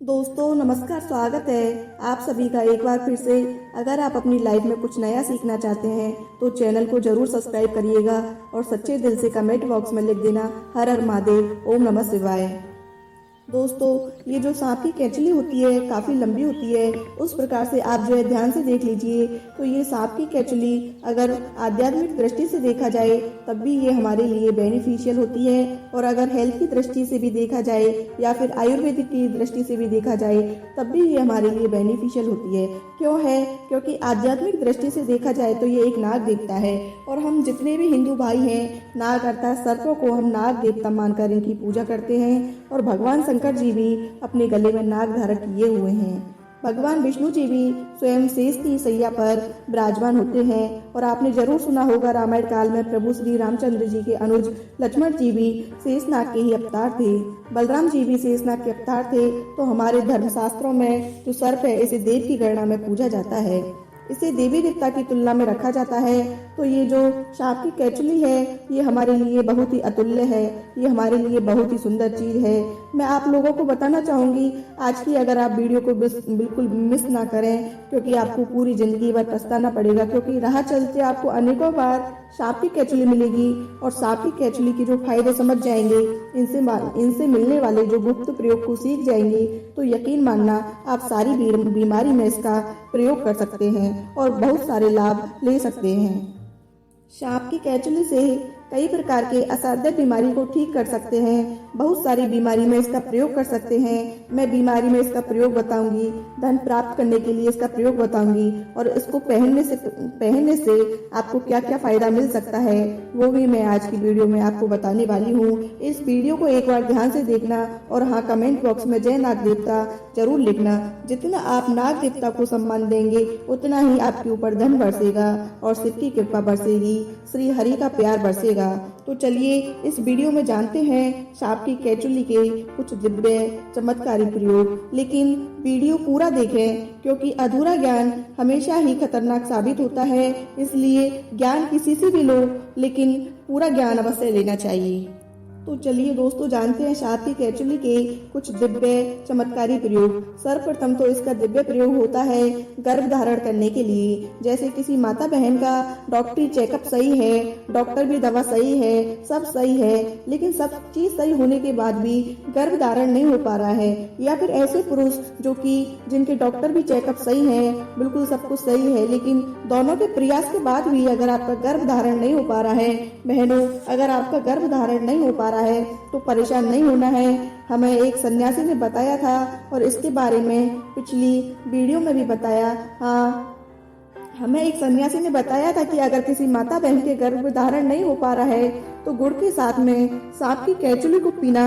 दोस्तों नमस्कार, स्वागत है आप सभी का एक बार फिर से। अगर आप अपनी लाइफ में कुछ नया सीखना चाहते हैं तो चैनल को जरूर सब्सक्राइब करिएगा और सच्चे दिल से कमेंट बॉक्स में लिख देना हर हर महादेव, ओम नमः शिवाय। दोस्तों ये जो सांप की कैंचली होती है काफ़ी लंबी होती है, उस प्रकार से आप जो है ध्यान से देख लीजिए तो ये सांप की कैंचली अगर आध्यात्मिक दृष्टि से देखा जाए तब भी ये हमारे लिए बेनिफिशियल होती है, और अगर हेल्थ की दृष्टि से भी देखा जाए या फिर आयुर्वेदिक की दृष्टि से भी देखा जाए तब भी ये हमारे लिए बेनिफिशियल होती है। क्यों है? क्योंकि आध्यात्मिक दृष्टि से देखा जाए तो ये एक नाग देवता है, और हम जितने भी हिंदू भाई हैं नाग अर्थात सर्पों को हम नाग देवता मानकर इनकी पूजा करते हैं। और भगवान शंकर जी भी अपने गले में नाग धारण किए हुए हैं। भगवान विष्णु जी भी स्वयं शेष की सैया पर विराजमान होते हैं, और आपने जरूर सुना होगा रामायण काल में प्रभु श्री रामचंद्र जी के अनुज लक्ष्मण जी भी शेषनाग के ही अवतार थे। बलराम जी भी शेषनाग के अवतार थे। तो हमारे धर्मशास्त्रों में जो सर्प है इसे देव की गणना में पूजा जाता है, इसे देवी देवता की तुलना में रखा जाता है। तो ये जो सांप की कैंचली है ये हमारे लिए बहुत ही अतुल्य है, ये हमारे लिए बहुत ही सुंदर चीज है। मैं आप लोगों को बताना चाहूंगी आज की, अगर आप वीडियो को बिल्कुल मिस ना करें, क्योंकि आपको पूरी जिंदगी भर पछताना पड़ेगा, क्योंकि राह चलते आपको अनेकों बार सांप की कैंचली मिलेगी, और सांप की कैंचली के जो फायदे समझ जाएंगे, इनसे मिलने वाले जो गुप्त प्रयोग को सीख जाएंगे तो यकीन मानना आप सारी बीमारी में इसका प्रयोग कर सकते हैं और बहुत सारे लाभ ले सकते हैं। सांप की कैंचली से कई प्रकार के असाध्य बीमारी को ठीक कर सकते हैं, बहुत सारी बीमारी में इसका प्रयोग कर सकते हैं। मैं बीमारी में इसका प्रयोग बताऊंगी, धन प्राप्त करने के लिए इसका प्रयोग बताऊंगी, और इसको पहनने से आपको क्या क्या फायदा मिल सकता है वो भी मैं आज की वीडियो में आपको बताने वाली हूँ। इस वीडियो को एक बार ध्यान से देखना, और हाँ कमेंट बॉक्स में जय नाग देवता जरूर लिखना। जितना आप नाग देवता को सम्मान देंगे उतना ही आपके ऊपर धन बरसेगा और शिव की कृपा बरसेगी, श्री हरि का प्यार बरसेगा। तो चलिए इस वीडियो में जानते हैं सांप की कैंचली के कुछ दिव्य चमत्कारी प्रयोग। लेकिन वीडियो पूरा देखें, क्योंकि अधूरा ज्ञान हमेशा ही खतरनाक साबित होता है। इसलिए ज्ञान किसी से भी लो, लेकिन पूरा ज्ञान अवश्य लेना चाहिए। तो चलिए दोस्तों जानते हैं सांप की कैंचली के कुछ दिव्य चमत्कारी प्रयोग। सर्वप्रथम तो इसका दिव्य प्रयोग होता है गर्भ धारण करने के लिए। जैसे किसी माता बहन का डॉक्टरी चेकअप सही है, डॉक्टर भी दवा सही है, सब सही है, लेकिन सब चीज सही होने के बाद भी गर्भ धारण नहीं हो पा रहा है, या फिर ऐसे पुरुष जो कि जिनके डॉक्टर भी चेकअप सही है, बिल्कुल सब कुछ सही है, लेकिन दोनों के प्रयास के बाद भी अगर आपका गर्भ धारण नहीं हो पा रहा है, बहनों अगर आपका गर्भ धारण नहीं हो पा रहा है तो परेशान नहीं होना है। हमें एक सन्यासी ने बताया था, और इसके बारे में पिछली वीडियो में भी बताया। हाँ, हमें एक सन्यासी ने बताया था कि अगर किसी माता बहन के गर्भ धारण नहीं हो पा रहा है तो गुड़ के साथ में सांप की कैंचली को पीना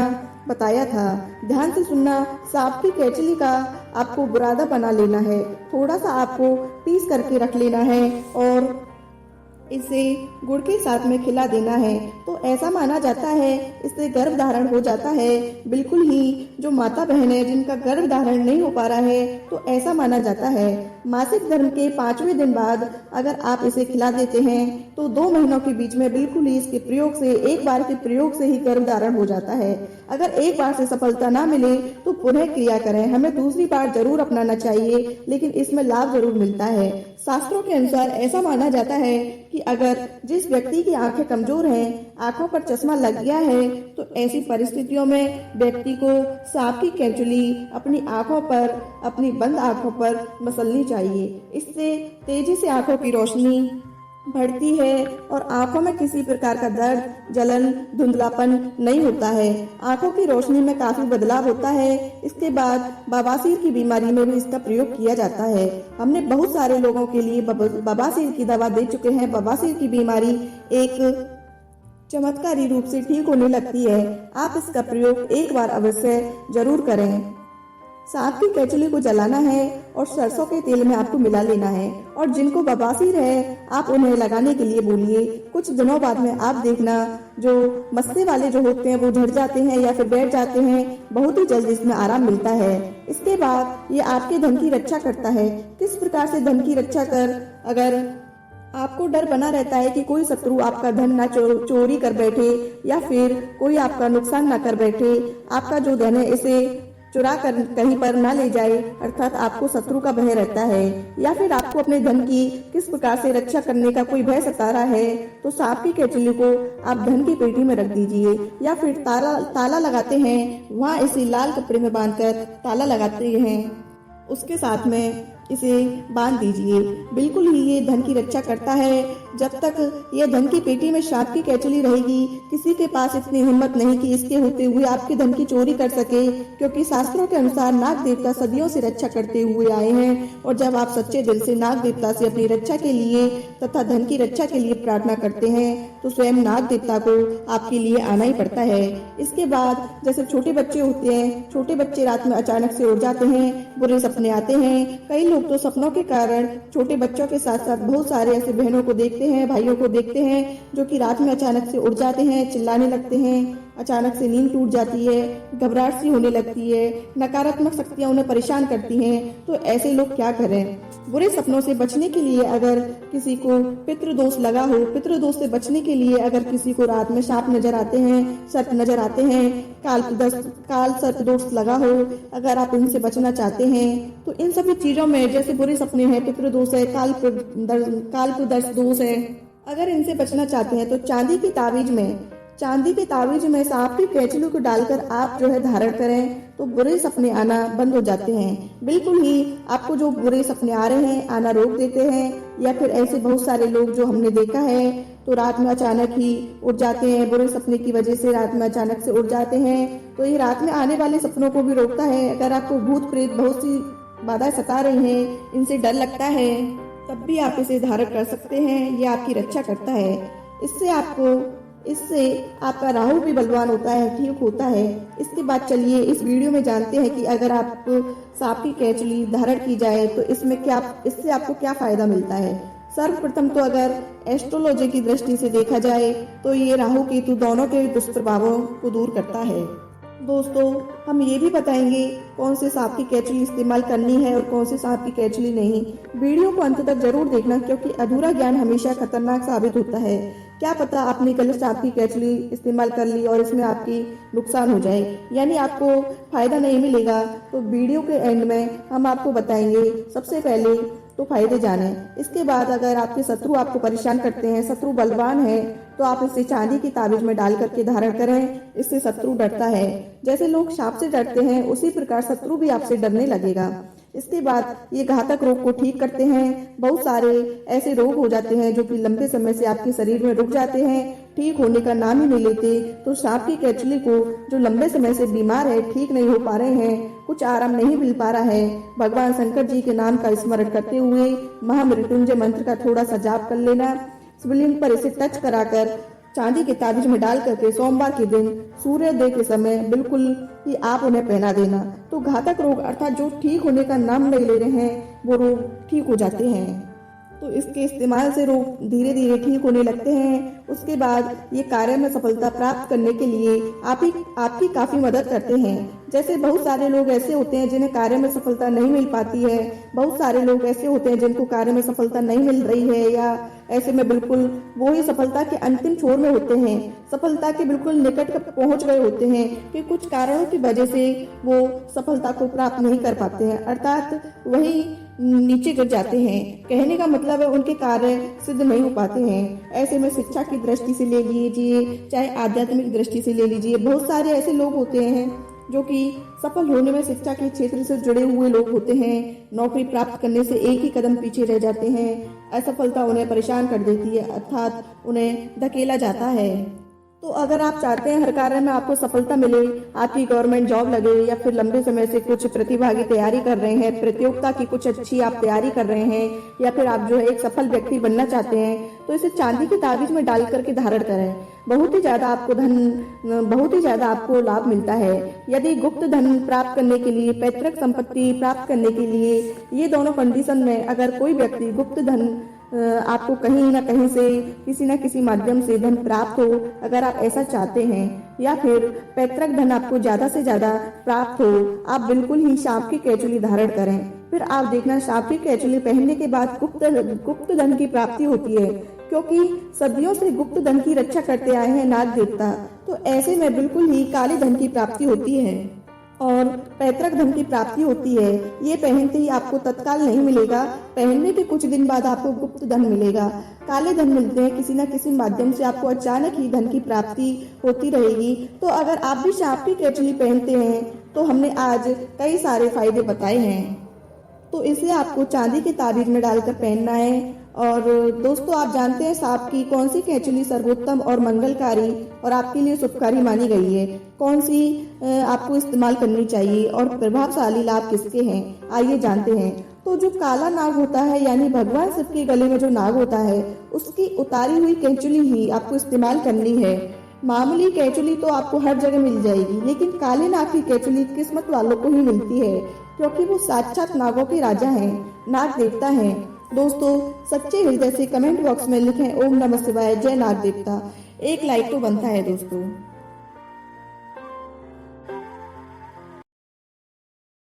बताया था। ध्यान से सुनना, सांप की कैंचली का आपको बुरादा बना लेना है, थोड़ा सा आपको पीस करके रख लेना है और इसे गुड़ के साथ में खिला देना है। तो ऐसा माना जाता है इससे गर्भ धारण हो जाता है। बिल्कुल ही जो माता बहन है जिनका गर्भ धारण नहीं हो पा रहा है, तो ऐसा माना जाता है मासिक धर्म के 5वें दिन बाद अगर आप इसे खिला देते हैं तो 2 महीनों के बीच में बिल्कुल ही इसके प्रयोग से, एक बार के प्रयोग से ही गर्भ धारण हो जाता है। अगर एक बार से सफलता ना मिले तो पुनः क्रिया करें, हमें दूसरी बार जरूर अपनाना चाहिए, लेकिन इसमें लाभ जरूर मिलता है। शास्त्रों के अनुसार ऐसा माना जाता है कि अगर जिस व्यक्ति की आंखें कमजोर हैं, आंखों पर चश्मा लग गया है, तो ऐसी परिस्थितियों में व्यक्ति को सांप की कैंचली अपनी आंखों पर, अपनी बंद आंखों पर मसलनी चाहिए। इससे तेजी से आंखों की रोशनी बढ़ती है और आंखों में किसी प्रकार का दर्द, जलन, धुंधलापन नहीं होता है। आंखों की रोशनी में काफी बदलाव होता है। इसके बाद बवासीर की बीमारी में भी इसका प्रयोग किया जाता है। हमने बहुत सारे लोगों के लिए बवासीर की दवा दे चुके हैं। बवासीर की बीमारी एक चमत्कारी रूप से ठीक होने लगती है। आप इसका प्रयोग एक बार अवश्य जरूर करें। सांप की कैंचली को जलाना है और सरसों के तेल में आपको मिला लेना है, और जिनको बवासीर है आप उन्हें लगाने के लिए बोलिए। कुछ दिनों बाद में आप देखना जो मस्से वाले जो होते हैं वो झड़ जाते हैं या फिर बैठ जाते हैं, बहुत ही जल्द इसमें आराम मिलता है। इसके बाद ये आपके धन की रक्षा करता है। किस प्रकार से धन की रक्षा कर, अगर आपको डर बना रहता है कि कोई शत्रु आपका धन ना चोरी कर बैठे या फिर कोई आपका नुकसान ना कर बैठे, आपका जो धन है इसे चुरा कर कहीं पर ना ले जाए, अर्थात आपको शत्रु का भय रहता है, या फिर आपको अपने धन की किस प्रकार से रक्षा करने का कोई भय सता रहा है, तो सांप की केचुली को आप धन की पेटी में रख दीजिए, या फिर ताला लगाते हैं वहाँ इसे लाल कपड़े में बांधकर ताला लगाते हैं, उसके साथ में इसे बांध दीजिए। बिल्कुल ही ये धन की रक्षा करता है। जब तक ये धन की पेटी में सांप की केचुली रहेगी, किसी के पास इतनी हिम्मत नहीं कि इसके होते हुए आपके धन की चोरी कर सके, क्योंकि शास्त्रों के अनुसार नाग देवता सदियों से रक्षा करते हुए आए हैं, और जब आप सच्चे दिल से नाग देवता से अपनी रक्षा के लिए तथा धन की रक्षा के लिए प्रार्थना करते हैं, तो स्वयं नाग देवता को आपके लिए आना ही पड़ता है। इसके बाद जैसे छोटे बच्चे होते हैं, छोटे बच्चे रात में अचानक से उड़ जाते हैं, बुरे सपने आते हैं। कई लोग तो सपनों के कारण छोटे बच्चों के साथ साथ बहुत सारे ऐसे बहनों को देखते हैं, भाइयों को देखते हैं, जो कि रात में अचानक से उड़ जाते हैं, चिल्लाने लगते हैं, अचानक से नींद टूट जाती है, घबराहट सी होने लगती है, नकारात्मक शक्तियां उन्हें परेशान करती हैं। तो ऐसे लोग क्या करें? बुरे सपनों से बचने के लिए अगर किसी को पितृदोष लगा हो, पितृदोष से बचने के लिए अगर किसी को रात में सांप नजर आते हैं, सर्प नजर आते हैं, काल सर्प दोष लगा हो, अगर आप इनसे बचना चाहते हैं, तो इन सभी चीजों में जैसे बुरे सपने हैं, पितृदोष है, काल प्रदर्श दोष है, अगर इनसे बचना चाहते हैं तो चांदी के ताबीज में सांप की केचुली को डालकर आप जो है धारण करें, तो बुरे सपने आना बंद हो जाते हैं। बिल्कुल ही आपको जो बुरे सपने आ रहे हैं आना रोक देते हैं। या फिर ऐसे बहुत सारे लोग जो हमने देखा है, तो रात में अचानक ही उठ जाते हैं, बुरे सपने की वजह से रात में अचानक से उठ जाते हैं, तो ये रात में आने वाले सपनों को भी रोकता है। अगर आपको भूत प्रेत बहुत सी बाधाएं सता रही हैं, इनसे डर लगता है, तब भी आप इसे धारण कर सकते हैं, ये आपकी रक्षा करता है। इससे आपका राहु भी बलवान होता है, ठीक होता है। इसके बाद चलिए इस वीडियो में जानते हैं कि अगर आप सांप की केचुली धारण की जाए तो इससे आपको क्या फायदा मिलता है। सर्वप्रथम तो अगर एस्ट्रोलॉजी की दृष्टि से देखा जाए तो ये राहु केतु दोनों के दुष्प्रभावों को दूर करता है। दोस्तों, हम ये भी बताएंगे कौन से सांप की केचुली इस्तेमाल करनी है और कौन से सांप की केचुली नहीं। वीडियो को अंत तक जरूर देखना, क्योंकि अधूरा ज्ञान हमेशा खतरनाक साबित होता है। क्या पता आपने गलत सांप की केचुली इस्तेमाल कर ली और इसमें आपकी नुकसान हो जाए, यानी आपको फायदा नहीं मिलेगा। तो वीडियो के एंड में हम आपको बताएंगे सबसे पहले तो फायदे जाने। इसके बाद अगर आपके शत्रु आपको परेशान करते हैं, शत्रु बलवान है, तो आप इसे चांदी की ताबीज में डाल करके धारण करें। इससे शत्रु डरता है। जैसे लोग सांप से डरते हैं, उसी प्रकार शत्रु भी आपसे डरने लगेगा। इसके बाद ये घातक रोग को ठीक करते हैं। बहुत सारे ऐसे रोग हो जाते हैं जो कि लंबे समय से आपके शरीर में रुक जाते हैं, ठीक होने का नाम ही नहीं लेते। तो सांप की केचुली को जो लंबे समय से बीमार है, ठीक नहीं हो पा रहे हैं, कुछ आराम नहीं मिल पा रहा है, भगवान शंकर जी के नाम का स्मरण करते हुए महामृत्युंजय मंत्र का थोड़ा सा जाप कर लेना। शिवलिंग पर इसे टच कराकर चांदी के ताबीज में डाल करके सोमवार के दिन सूर्योदय के समय बिल्कुल ही आप उन्हें पहना देना। तो घातक रोग अर्थात जो ठीक होने का नाम नहीं ले रहे हैं, वो रोग ठीक हो जाते हैं। तो इसके इस्तेमाल से रोग धीरे धीरे ठीक होने लगते हैं। उसके बाद ये कार्य में सफलता प्राप्त करने के लिए आपकी काफी मदद करते हैं। जैसे बहुत सारे लोग ऐसे होते हैं जिन्हें कार्य में सफलता नहीं मिल पाती है, बहुत सारे लोग ऐसे होते हैं जिनको कार्य में सफलता नहीं मिल रही है, या ऐसे में बिल्कुल वो ही सफलता के अंतिम छोर में होते हैं, सफलता के बिल्कुल निकट पहुंच गए होते हैं, कि कुछ कारणों की वजह से वो सफलता को प्राप्त नहीं कर पाते हैं, अर्थात वही नीचे गिर जाते हैं। कहने का मतलब है उनके कार्य सिद्ध नहीं हो पाते हैं। ऐसे में शिक्षा की दृष्टि से ले लीजिए, चाहे आध्यात्मिक दृष्टि से ले लीजिए, बहुत सारे ऐसे लोग होते हैं जो कि सफल होने में शिक्षा के क्षेत्र से जुड़े हुए लोग होते हैं, नौकरी प्राप्त करने से एक ही कदम पीछे रह जाते हैं। असफलता उन्हें परेशान कर देती है, अर्थात उन्हें धकेला जाता है। तो अगर आप चाहते हैं हर कार्य में आपको सफलता मिले, आपकी गवर्नमेंट जॉब लगे, या फिर लंबे समय से कुछ प्रतिभागी तैयारी कर रहे हैं, प्रतियोगिता की कुछ अच्छी आप तैयारी कर रहे हैं, या फिर आप जो है एक सफल व्यक्ति बनना चाहते हैं, तो इसे चांदी की ताबीज में डाल करके धारण करें। बहुत ही ज्यादा आपको लाभ मिलता है। यदि गुप्त धन प्राप्त करने के लिए, पैतृक संपत्ति प्राप्त करने के लिए, ये दोनों कंडीशन में अगर कोई व्यक्ति गुप्त धन आपको कहीं न कहीं से किसी न किसी माध्यम से धन प्राप्त हो, अगर आप ऐसा चाहते हैं, या फिर पैतृक धन आपको ज्यादा से ज्यादा प्राप्त हो, आप बिल्कुल ही सांप की केचुली धारण करें। फिर आप देखना सांप की केचुली पहनने के बाद गुप्त धन की प्राप्ति होती है, क्योंकि सदियों से गुप्त धन की रक्षा करते आए हैं नाग देवता। तो ऐसे में बिल्कुल ही काले धन की प्राप्ति होती है। और पैतृक धन की प्राप्ति होती है। ये पहनते ही आपको तत्काल नहीं मिलेगा, पहनने के कुछ दिन बाद आपको गुप्त धन मिलेगा। काले धन मिलते हैं, किसी न किसी माध्यम से आपको अचानक ही धन की प्राप्ति होती रहेगी। तो अगर आप भी सांप की केचुली पहनते हैं तो हमने आज कई सारे फायदे बताए हैं। तो इसे आपको चांदी के ताबीज में डालकर पहनना है। और दोस्तों, आप जानते हैं सांप की कौन सी केचुली सर्वोत्तम और मंगलकारी और आपके लिए शुभकारी मानी गई है, कौन सी आपको इस्तेमाल करनी चाहिए और प्रभावशाली लाभ किसके हैं, आइए जानते हैं। तो जो काला नाग होता है, यानी भगवान शिव के गले में जो नाग होता है, उसकी उतारी हुई केचुली ही आपको इस्तेमाल करनी है। मामूली केचुली तो आपको हर जगह मिल जाएगी, लेकिन काले नाग की केचुली किस्मत वालों को ही मिलती है, क्योंकि वो साक्षात नागों के राजा हैं, नाग देवता हैं। दोस्तों, सच्चे हृदय से कमेंट बॉक्स में लिखें ओम नमः शिवाय, जय नाग देवता। एक लाइक तो बनता है दोस्तों।